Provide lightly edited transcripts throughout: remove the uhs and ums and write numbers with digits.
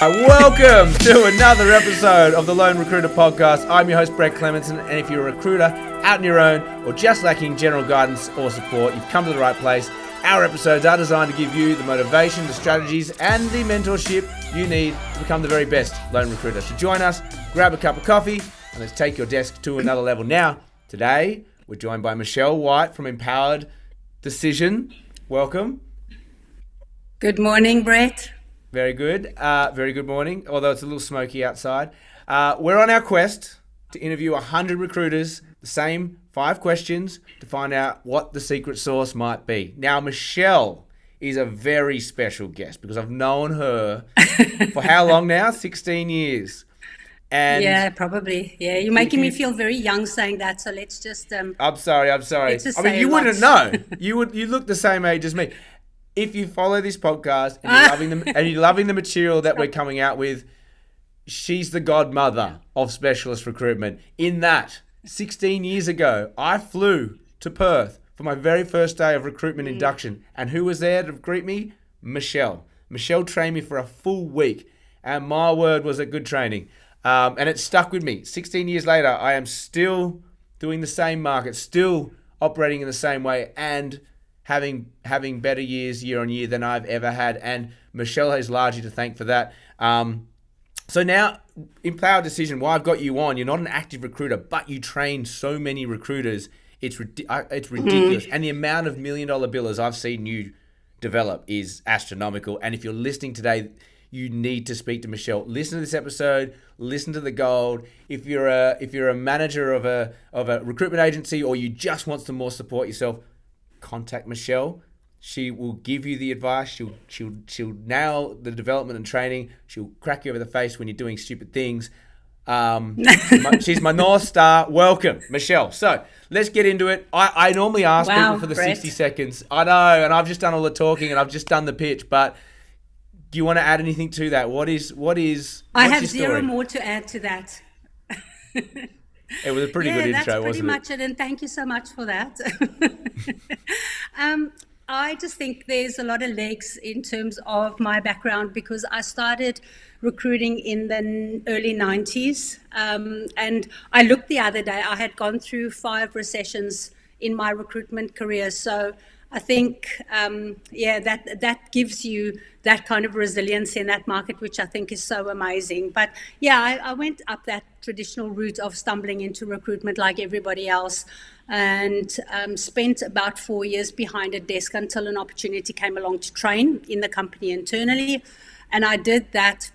Welcome to another episode of the Lone Recruiter Podcast. I'm your host, Brett Clemenson, and if you're a recruiter out on your own or just lacking general guidance or support, you've come to the right place. Our episodes are designed to give you the motivation, the strategies, and the mentorship you need to become the very best lone recruiter. So join us, grab a cup of coffee, and let's take your desk to another level. Now, today, we're joined by Michelle White from Empowered Decision. Welcome. Good morning, Brett. Very good. Very good morning, although it's a little smoky outside. We're on our quest to interview 100 recruiters, the same 5 questions to find out what the secret sauce might be. Now, Michelle is a very special guest because I've known her for how long now? 16 years. And yeah, probably. Yeah, you're making me feel very young saying that, so let's just... I'm sorry. I mean, you wouldn't know. You look the same age as me. If you follow this podcast and you're loving the material that we're coming out with, she's the godmother of specialist recruitment. In that, 16 years ago, I flew to Perth for my very first day of recruitment induction. And who was there to greet me? Michelle. Michelle trained me for a full week. And my word, was it good training. And it stuck with me. 16 years later, I am still doing the same market, still operating in the same way, and having better years year on year than I've ever had, and Michelle has largely to thank for that. So now, Empowered Decision, why I've got you on, you're not an active recruiter, but you train so many recruiters, it's ridiculous. And the amount of $1 million billers I've seen you develop is astronomical. And if you're listening today, you need to speak to Michelle. Listen to this episode, listen to the gold. If you're a manager of a recruitment agency, or you just want some more support yourself, contact Michelle. She will give you the advice. She'll nail the development and training. She'll crack you over the face when you're doing stupid things. She's my North Star. Welcome, Michelle. So let's get into it. I normally ask people for the Brett. 60 seconds. I know, and I've just done all the talking and I've just done the pitch, but do you want to add anything to that? What's I have zero more to add to that. It was a pretty good intro, wasn't it? Yeah, that's pretty much it, and thank you so much for that. I just think there's a lot of legs in terms of my background, because I started recruiting in the early 90s, and I looked the other day, I had gone through 5 recessions in my recruitment career, so I think, that gives you that kind of resilience in that market, which I think is so amazing. But yeah, I went up that traditional route of stumbling into recruitment like everybody else, and spent about 4 years behind a desk until an opportunity came along to train in the company internally. And I did that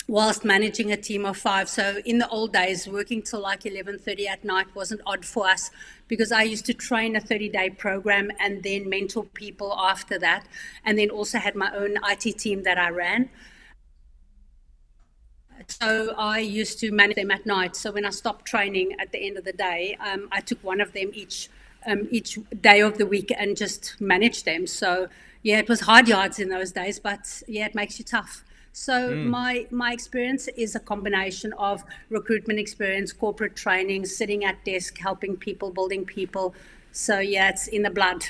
whilst managing a team of 5. So in the old days, working till like 11:30 at night wasn't odd for us, because I used to train a 30-day program and then mentor people after that, and then also had my own IT team that I ran. So I used to manage them at night. So when I stopped training at the end of the day, I took one of them each day of the week and just managed them. So yeah, it was hard yards in those days, but yeah, it makes you tough. So my experience is a combination of recruitment experience, corporate training, sitting at desk, helping people, building people. So yeah, it's in the blood.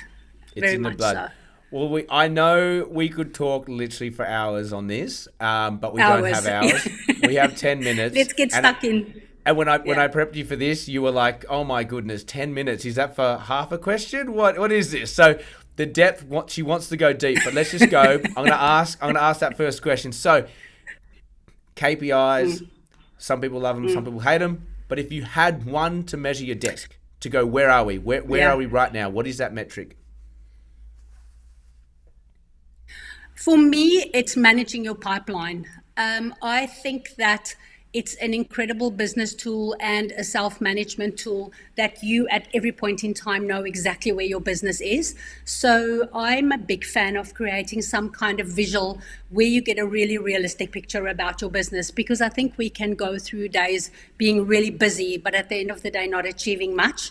It's in the blood. So. Well, I know we could talk literally for hours on this, but we don't have hours. We have 10 minutes. Let's get stuck in. And when I prepped you for this, you were like, "Oh my goodness, 10 minutes? Is that for half a question? What is this?" So the depth, what she wants to go deep, but let's just go. I'm gonna ask that first question. So KPIs, some people love them, some people hate them. But if you had one to measure your desk, to go, where are we? Where are we right now? What is that metric? For me, it's managing your pipeline. I think that it's an incredible business tool and a self-management tool that you at every point in time know exactly where your business is. So I'm a big fan of creating some kind of visual where you get a really realistic picture about your business, because I think we can go through days being really busy, but at the end of the day, not achieving much.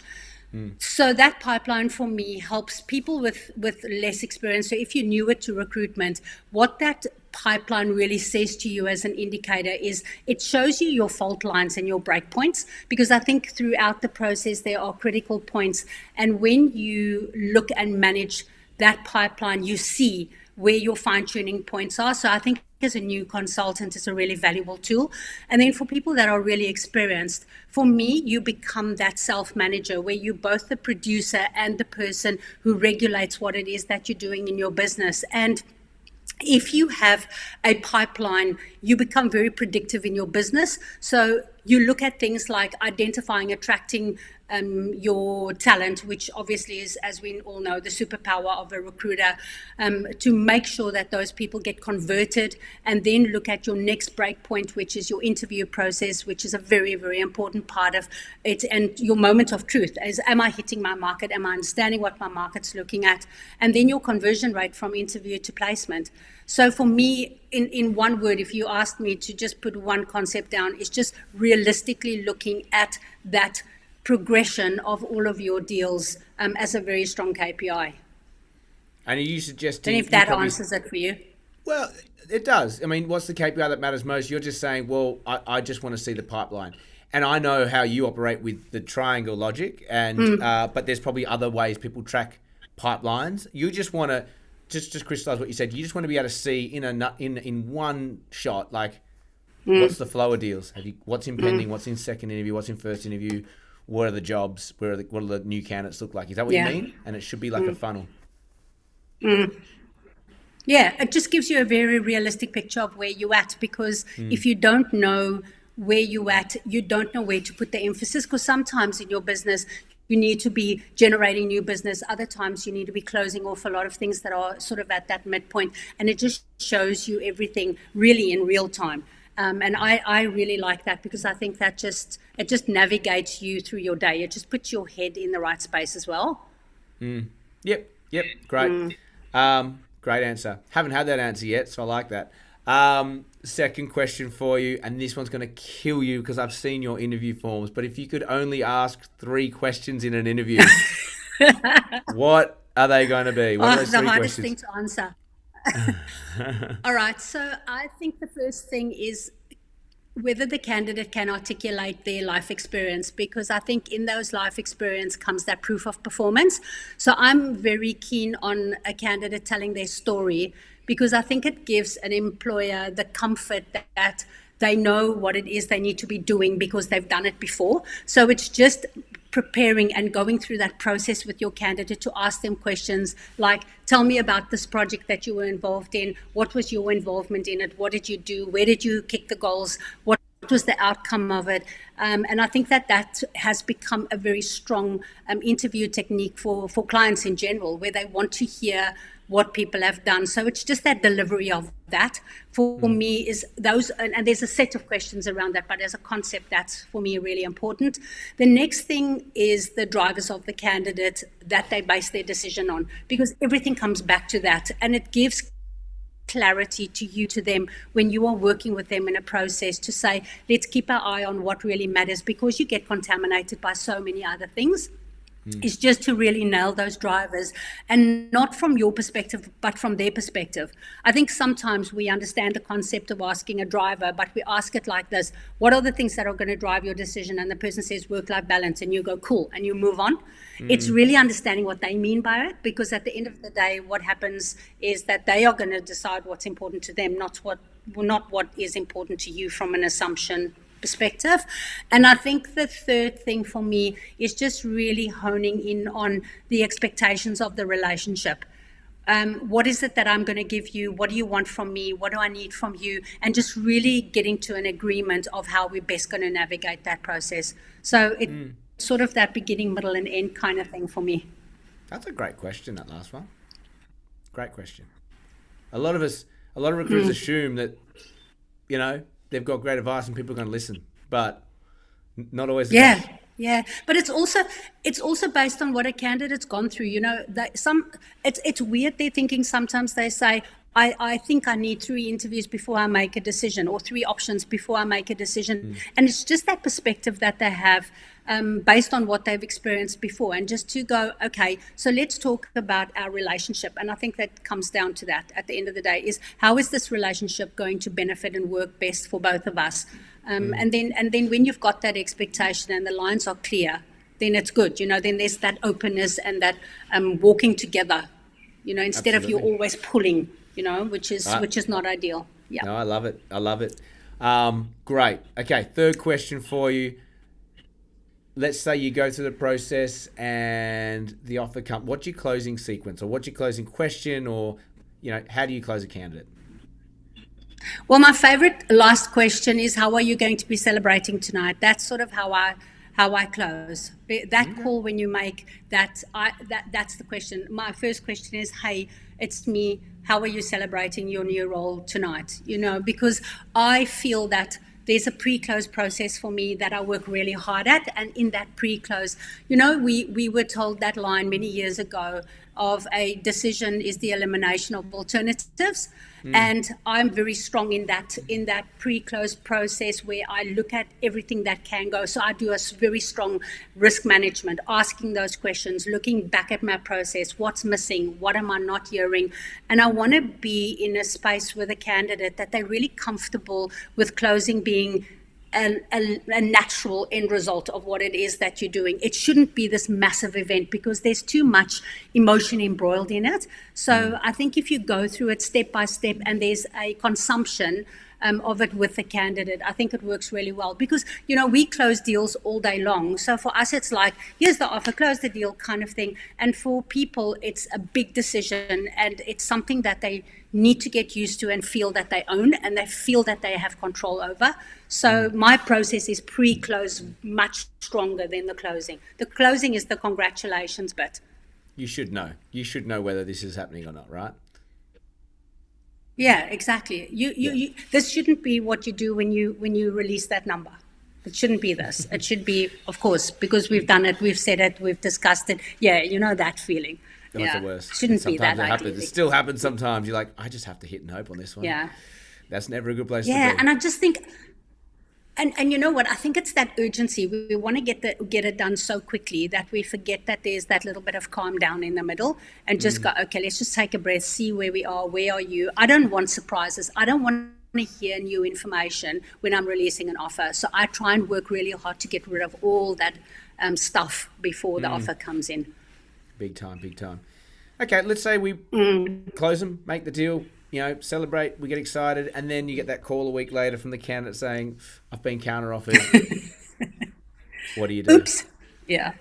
So that pipeline for me helps people with less experience. So if you're newer to recruitment, what that pipeline really says to you as an indicator is it shows you your fault lines and your break points, because I think throughout the process there are critical points. And when you look and manage that pipeline, you see where your fine-tuning points are. So I think as a new consultant, it's a really valuable tool. And then for people that are really experienced, for me, you become that self-manager where you're both the producer and the person who regulates what it is that you're doing in your business. And if you have a pipeline, you become very predictive in your business. So you look at things like identifying, attracting your talent, which obviously is, as we all know, the superpower of a recruiter, to make sure that those people get converted, and then look at your next break point, which is your interview process, which is a very, very important part of it, and your moment of truth is, am I hitting my market? Am I understanding what my market's looking at? And then your conversion rate from interview to placement. So for me, in one word, if you asked me to just put one concept down, it's just realistically looking at that progression of all of your deals as a very strong KPI. And are you suggesting... And if that answers it for you? Well, it does. I mean, what's the KPI that matters most? You're just saying, well, I just want to see the pipeline. And I know how you operate with the triangle logic, and but there's probably other ways people track pipelines. You just want to... Just crystallize what you said. You just want to be able to see in one shot, like, what's the flow of deals? What's impending? What's in second interview? What's in first interview? What are the jobs? What do the new candidates look like? Is that what you mean? And it should be like a funnel. Yeah, it just gives you a very realistic picture of where you're at, because if you don't know where you're at, you don't know where to put the emphasis, because sometimes in your business, you need to be generating new business. Other times you need to be closing off a lot of things that are sort of at that midpoint. And it just shows you everything really in real time. And I really like that, because I think that it just navigates you through your day. It just puts your head in the right space as well. Yep. Great. Great answer. Haven't had that answer yet, so I like that. Second question for you, and this one's going to kill you because I've seen your interview forms, but if you could only ask 3 questions in an interview, what are they going to be? What are those 3 hardest questions? thing to answer. All right, so I think the first thing is whether the candidate can articulate their life experience, because I think in those life experience comes that proof of performance. So I'm very keen on a candidate telling their story, because I think it gives an employer the comfort that they know what it is they need to be doing because they've done it before. So it's just preparing and going through that process with your candidate to ask them questions like, tell me about this project that you were involved in. What was your involvement in it? What did you do? Where did you kick the goals? What was the outcome of it? And I think that has become a very strong interview technique for clients in general, where they want to hear what people have done. So it's just that delivery of that for me is those, and there's a set of questions around that, but as a concept, that's for me really important. The next thing is the drivers of the candidate that they base their decision on, because everything comes back to that, and it gives clarity to them when you are working with them in a process to say, let's keep our eye on what really matters, because you get contaminated by so many other things. Is just to really nail those drivers, and not from your perspective, but from their perspective. I think sometimes we understand the concept of asking a driver, but we ask it like this: what are the things that are going to drive your decision? And the person says work-life balance, and you go, cool, and you move on. It's really understanding what they mean by it, because at the end of the day, what happens is that they are going to decide what's important to them, not what is important to you from an assumption perspective. And I think the third thing for me is just really honing in on the expectations of the relationship. What is it that I'm going to give you? What do you want from me? What do I need from you? And just really getting to an agreement of how we're best going to navigate that process. So it's sort of that beginning, middle, and end kind of thing for me. That's a great question, that last one. Great question. A lot of recruiters assume that, they've got great advice and people are going to listen, but not always the case. Yeah, but it's also based on what a candidate's gone through. It's weird. They're thinking sometimes they say, I think I need 3 interviews before I make a decision, or 3 options before I make a decision. And it's just that perspective that they have based on what they've experienced before, and just to go, okay, so let's talk about our relationship. And I think that comes down to that at the end of the day, is how is this relationship going to benefit and work best for both of us? And then when you've got that expectation and the lines are clear, then it's good. Then there's that openness and that walking together, instead Absolutely. Of you always pulling which is not ideal. Yeah. No, I love it. I love it. Great. Okay, third question for you. Let's say you go through the process and the offer comes. What's your closing sequence, or what's your closing question, or how do you close a candidate? Well, my favorite last question is, how are you going to be celebrating tonight? That's sort of how I close. That call when you make that's the question. My first question is, hey, it's me. How are you celebrating your new role tonight? Because I feel that there's a pre-close process for me that I work really hard at. And in that pre-close, we were told that line many years ago of a decision is the elimination of alternatives. And I'm very strong in that pre-close process where I look at everything that can go. So I do a very strong risk management, asking those questions, looking back at my process, what's missing, what am I not hearing? And I want to be in a space with a candidate that they're really comfortable with closing being a natural end result of what it is that you're doing. It shouldn't be this massive event because there's too much emotion embroiled in it. So I think if you go through it step by step and there's a consumption of it with the candidate, I think it works really well because, we close deals all day long. So for us, it's like, here's the offer, close the deal kind of thing. And for people, it's a big decision and it's something that they need to get used to and feel that they own and they feel that they have control over. So my process is pre-close much stronger than the closing. The closing is the congratulations bit. You should know. You should know whether this is happening or not, right? Yeah, exactly. You this shouldn't be what you do when you release that number. It shouldn't be this. It should be, of course, because we've done it, we've said it, we've discussed it. Yeah, that feeling. That's the worst. Shouldn't be that. It still happens sometimes. You're like, I just have to hit and hope on this one. Yeah. That's never a good place to be. Yeah, and I just think, and you know what? I think it's that urgency. We want to get it done so quickly that we forget that there's that little bit of calm down in the middle and just go, okay, let's just take a breath, see where we are, where are you? I don't want surprises. I don't want to hear new information when I'm releasing an offer. So I try and work really hard to get rid of all that stuff before the offer comes in. Big time. Okay, let's say we close them, make the deal, celebrate, we get excited, and then you get that call a week later from the candidate saying, I've been counter-offered. What do you do? Oops. Yeah.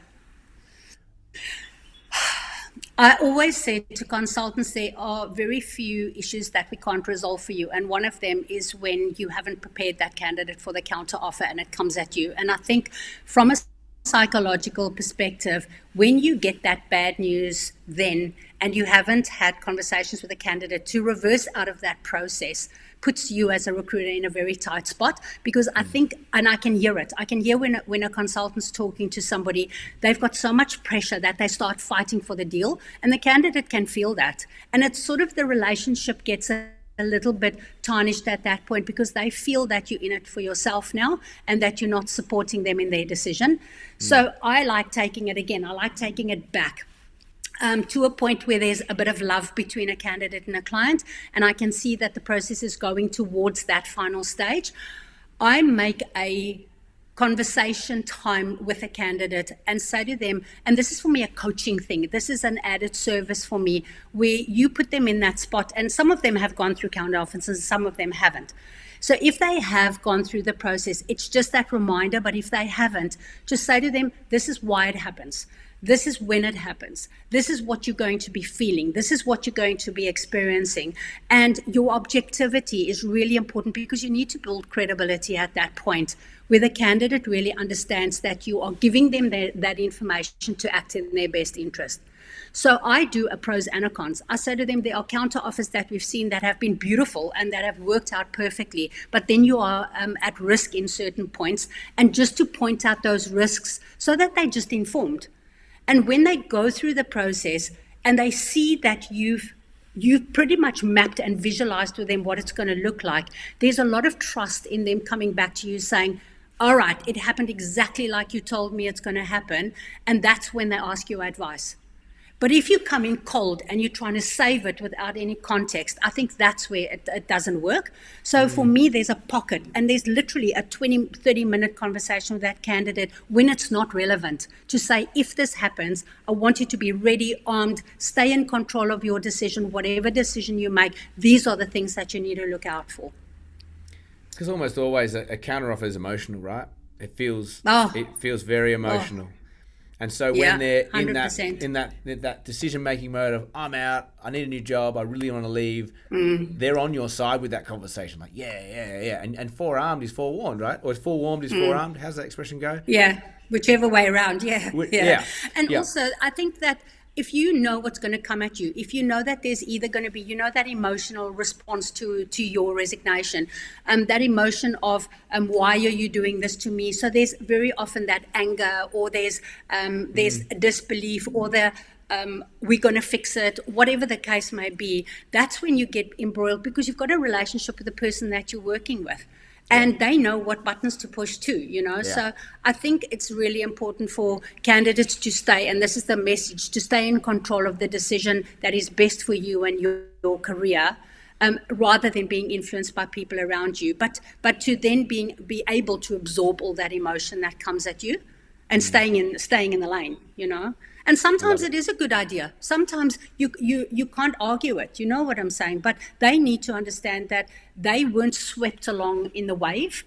I always say to consultants, there are very few issues that we can't resolve for you. And one of them is when you haven't prepared that candidate for the counter offer and it comes at you. And I think from a psychological perspective, when you get that bad news then and you haven't had conversations with a candidate, to reverse out of that process puts you as a recruiter in a very tight spot, because I think, and I can hear it, I can hear when a consultant's talking to somebody, they've got so much pressure that they start fighting for the deal, and the candidate can feel that, and it's sort of the relationship gets a little bit tarnished at that point because they feel that you're in it for yourself now and that you're not supporting them in their decision. So I like taking it back to a point where there's a bit of love between a candidate and a client, and I can see that the process is going towards that final stage. I make a conversation time with a candidate and say to them, and this is for me a coaching thing, this is an added service for me, where you put them in that spot, and some of them have gone through counter offers and some of them haven't. So if they have gone through the process, it's just that reminder, but if they haven't, just say to them, this is why it happens. This is when it happens. This is what you're going to be feeling. This is what you're going to be experiencing. And your objectivity is really important because you need to build credibility at that point where the candidate really understands that you are giving them that information to act in their best interest. So I do a pros and a cons. I say to them, there are counter offers that we've seen that have been beautiful and that have worked out perfectly, but then you are at risk in certain points, and just to point out those risks so that they're just informed. And when they go through the process and they see that you've pretty much mapped and visualized with them what it's going to look like, there's a lot of trust in them coming back to you saying, all right, it happened exactly like you told me it's going to happen. And that's when they ask you advice. But if you come in cold and you're trying to save it without any context, I think that's where it doesn't work. So for me, there's a pocket, and there's literally a 20, 30-minute conversation with that candidate when it's not relevant to say, if this happens, I want you to be ready, armed, stay in control of your decision, whatever decision you make. These are the things that you need to look out for. Because almost always a counteroffer is emotional, right? It feels very emotional. And so when they're 100%. in that decision-making mode of, I'm out, I need a new job, I really want to leave, they're on your side with that conversation. Like, yeah. And forearmed is forewarned, right? Or forewarned is forearmed. How's that expression go? Yeah, whichever way around, yeah. And also, I think that if you know what's going to come at you, if you know that there's either going to be, that emotional response to your resignation, that emotion of why are you doing this to me? So there's very often that anger, or there's disbelief, or we're going to fix it, whatever the case may be. That's when you get embroiled, because you've got a relationship with the person that you're working with. And they know what buttons to push too, So I think it's really important for candidates to stay, and this is the message, to stay in control of the decision that is best for you and your career, rather than being influenced by people around you. But to then be able to absorb all that emotion that comes at you, and staying in the lane, And sometimes it is a good idea. Sometimes you can't argue it. You know what I'm saying? But they need to understand that they weren't swept along in the wave.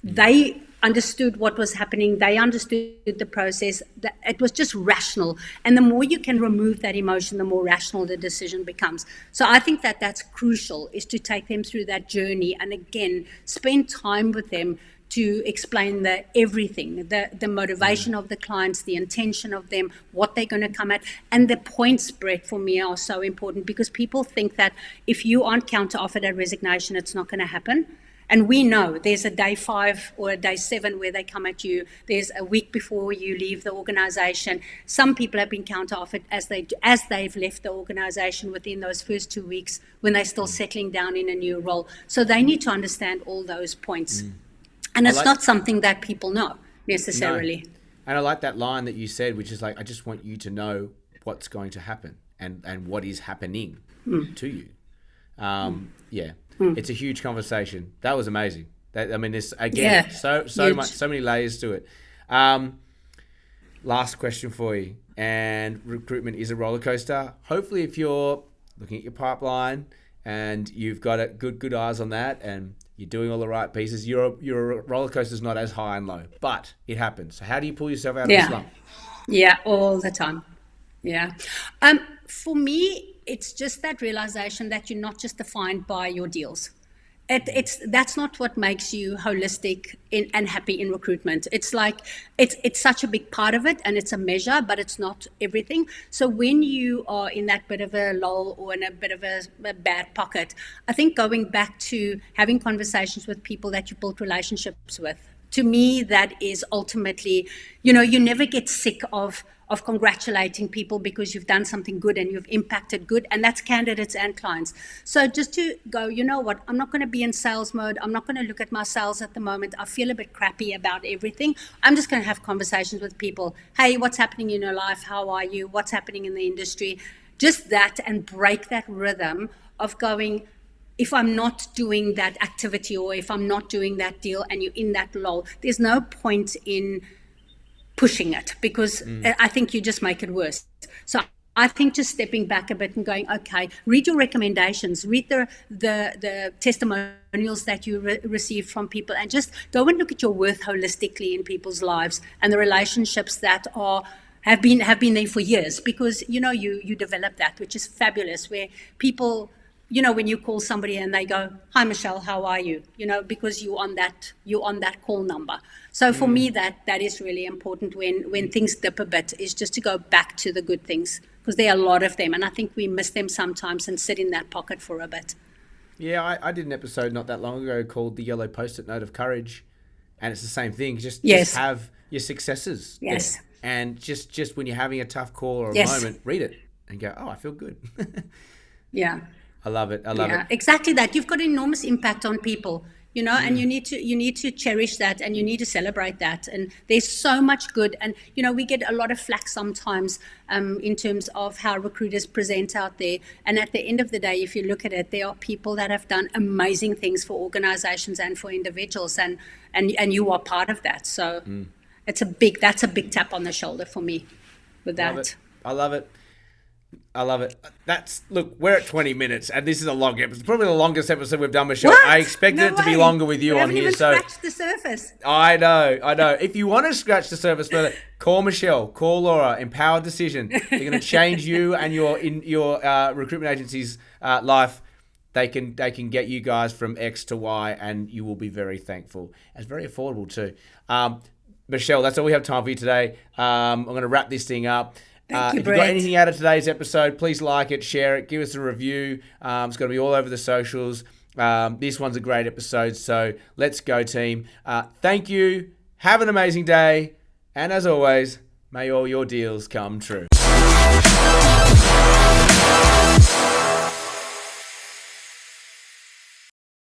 They understood what was happening. They understood the process. That it was just rational. And the more you can remove that emotion, the more rational the decision becomes. So I think that that's crucial, is to take them through that journey, and again, spend time with them to explain everything, the motivation of the clients, the intention of them, what they're going to come at. And the points, Brett, for me are so important, because people think that if you aren't counter-offered at resignation, it's not going to happen. And we know there's a day 5 or a day 7 where they come at you. There's a week before you leave the organization. Some people have been counter-offered as they've left the organization within those first 2 weeks, when they're still settling down in a new role. So they need to understand all those points. And it's not something that people know necessarily. No. And I like that line that you said, which is like, I just want you to know what's going to happen and what is happening to you. It's a huge conversation. That was amazing. There's again so many layers to it. Last question for you. And recruitment is a roller coaster. Hopefully, if you're looking at your pipeline and you've got good eyes on that, and you're doing all the right pieces, your roller coaster is not as high and low, but it happens. So how do you pull yourself out of the slump? Yeah, all the time. Yeah. For me, it's just that realization that you're not just defined by your deals. That's not what makes you holistic and happy in recruitment. It's like it's such a big part of it, and it's a measure, but it's not everything. So when you are in that bit of a lull or in a bit of a bad pocket, I think going back to having conversations with people that you built relationships with, to me, that is ultimately, you never get sick of congratulating people because you've done something good and you've impacted good, and that's candidates and clients. So just to go, you know what, I'm not going to be in sales mode. I'm not going to look at my sales at the moment. I feel a bit crappy about everything. I'm just going to have conversations with people. Hey, what's happening in your life? How are you? What's happening in the industry? Just that, and break that rhythm of going, if I'm not doing that activity, or if I'm not doing that deal, and you're in that lull, there's no point in pushing it, because I think you just make it worse. So I think just stepping back a bit and going, okay, read your recommendations, read the testimonials that you receive from people, and just go and look at your worth holistically in people's lives and the relationships that have been there for years, because you develop that, which is fabulous, where people, when you call somebody and they go, hi, Michelle, how are you? Because you're on that call number. So for me, that is really important when things dip a bit, is just to go back to the good things, because there are a lot of them. And I think we miss them sometimes and sit in that pocket for a bit. Yeah, I did an episode not that long ago called The Yellow Post-it Note of Courage. And it's the same thing. Just have your successes. Yes. There. And just when you're having a tough call or a moment, read it and go, oh, I feel good. Yeah. I love it. I love it. Exactly that. You've got enormous impact on people. and you need to cherish that, and you need to celebrate that. And there's so much good, and we get a lot of flack sometimes in terms of how recruiters present out there. And at the end of the day, if you look at it, there are people that have done amazing things for organizations and for individuals, and you are part of that. So that's a big tap on the shoulder for me with that. I love it. Look, we're at 20 minutes, and this is a long episode. Probably the longest episode we've done, Michelle. What? I expected it to be longer with you on here. So scratched the surface. I know. If you want to scratch the surface further, call Michelle, call Laura. Empowered Decision. They're going to change you and your recruitment agency's life. They can get you guys from X to Y, and you will be very thankful. It's very affordable too. Michelle, that's all we have time for you today. I'm going to wrap this thing up. Thank you, if you've got anything out of today's episode, please like it, share it, give us a review. It's going to be all over the socials. This one's a great episode, so let's go, team. Thank you. Have an amazing day. And as always, may all your deals come true.